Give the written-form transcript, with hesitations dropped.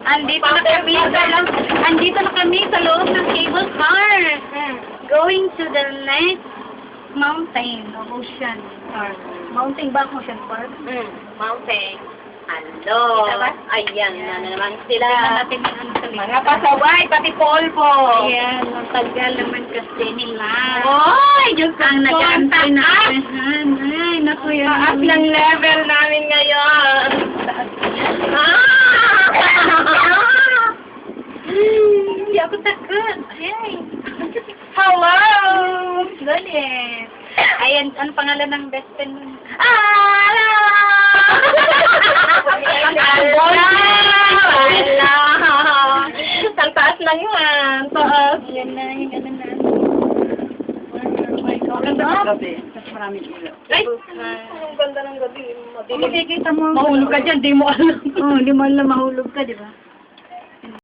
Andito na kami sa loob ng cable car. Going to the next mountain, ocean park. Mountain ba? Ocean park? Mountain. Hello. Kita ba? Ayan na naman sila. Tingnan natin yung ano sa Mga pasaway, pati polvo. Ayan, ang tagal naman kasi nila. Oy, Diyos ko. Ang nag-aantay na asahan. Ay, naku yun. Taas ng level namin ngayon. Hindi ako takot. Ay. Hello. Goodness. Ayan, ano pangalan ng best friend mo? Hello. Ang taas lang yan. Taas. Yan na, yung ano na. Maganda ng gabi. Kasi maraming ilaw. Ay, ang ganda ng gabi. Makikita mo. Mahulog ka dyan, di mo alam. Oo, di mo alam mahulog ka, di ba?